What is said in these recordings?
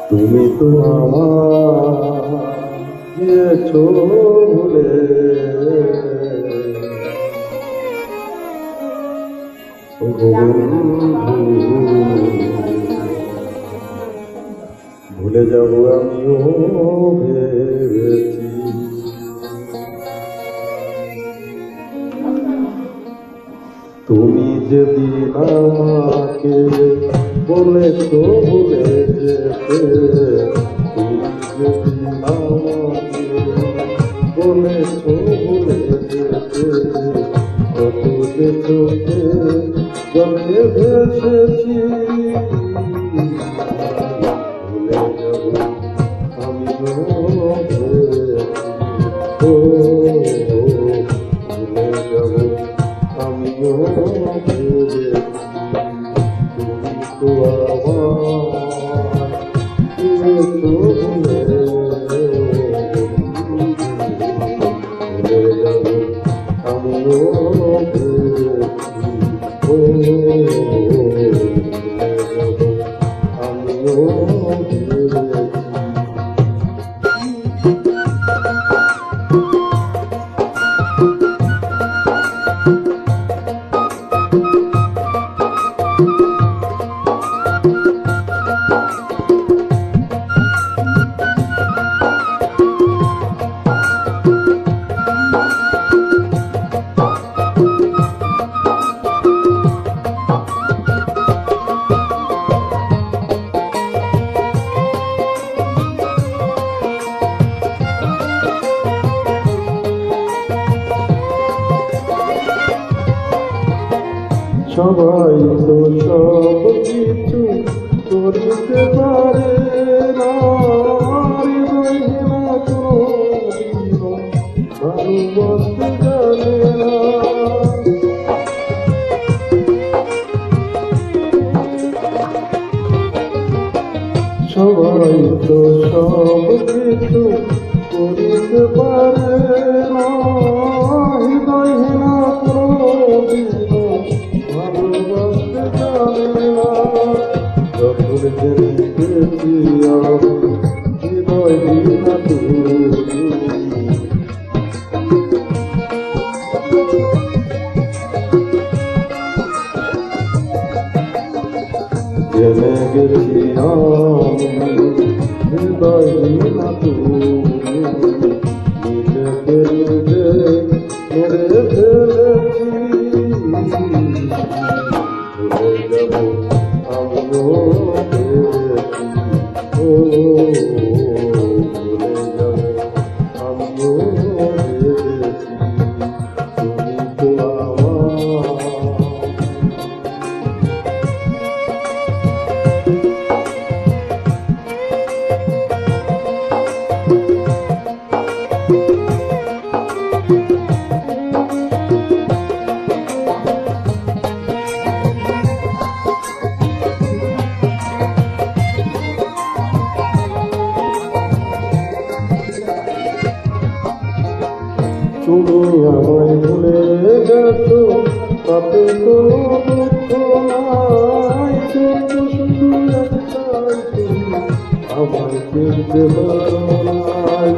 তুমি তো আমার গিয়েছো ভুলে, ও বন্ধু ভুলে যাব আমিও ভেবেছি। তুমি যেদিন আমাকে বলেছো ভুলে যেতে, তুমি যেদিন আমাকে বলেছো ভুলে যেতে, কত যে চোখে জলে ভেসেছি। ভুলে যাব আমিও ভেবেছি, ও ভুলে যাব আমিও ভেবেছি। তুমি তো আমার গিয়েছো ভুলে, ভুলে যাব আমিও ভেবেছি, ও ভুলে যাব আমিও ভেবেছি। সবাই তো সব কিছু করতে পারে না, ভালোবাসতে জানে না। সবাই তো সব কিছু করতে পারে না, হৃদয়হীনা ভালোবাসতে জানে না। যখন জেনেছি আমি হৃদয়হীনা তুমি, জেনে গেছি আমি হৃদয়হীনা তুমি, নিজেকে নিজে মেরে ফেলেছি। ভুলে যাব আমিও ভেবেছি, ও ভুলে যাব আমিও ভেবেছি। তুমি তো আমার তুমি আমায় ভুলে গেছো, তাতে কোনো দুঃখ নাই। শুধু একটাই, তুমি আমায় চিনতে পারো নাই।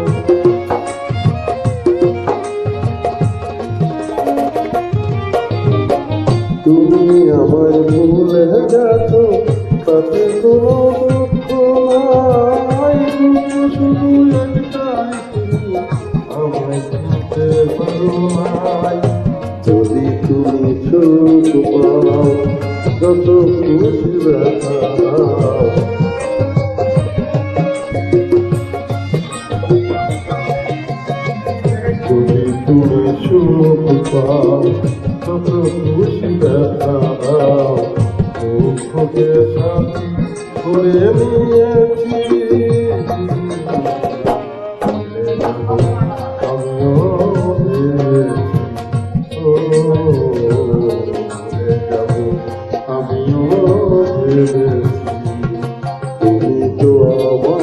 তুমি আমায় ভুলে গেছো, তাতে কোনো দুঃখ নাই। শুধু একটাই, তুমি আমায় চিনতে পারো নাই। যদি তুমি সুখ পাও, যত খুশি ব্যথা দাও, যদি তুমি সুখ পাও, যত খুশি ব্যথা দাও, দুঃখকে সাথী করে নিয়েছি। আমিও ভেবেছি, তুমি তো আমার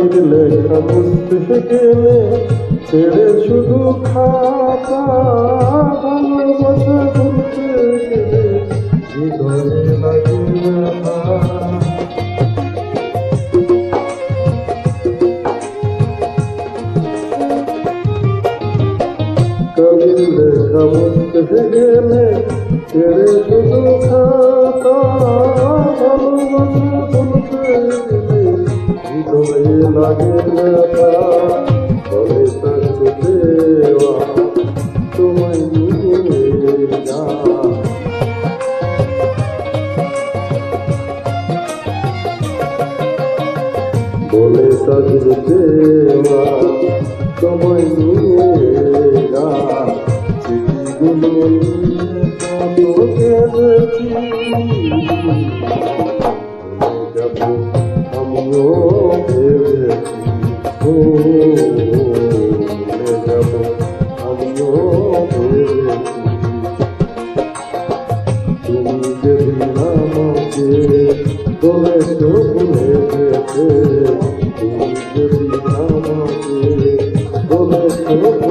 কালির লেখা বুঝতে গেলে ছেড়ে শুধু খাতা ভালোবাসা ভুলতে গেলে হৃদয়ে লাগে ব্যথা কালির লেখা বুঝতে গেলে ছেড়ে শুধু খাতা ভালোবাসা ভুলতে গেলে হৃদয়ে লাগে ব্যথা বলে থাকতে দেওয়া তোমায় নিয়ে যা বলে থাকতে দেওয়া তোমায় নিয়ে যা চিঠিগুলো নিয়ে তোকে দেখি যাব আমিও ভেবেছি ভুলে যাব আমিও ভেবেছি তুমি যেদিন আমাকে বলেছ ভুলে যেতে তুমি যেদিন আমাকে বলেছ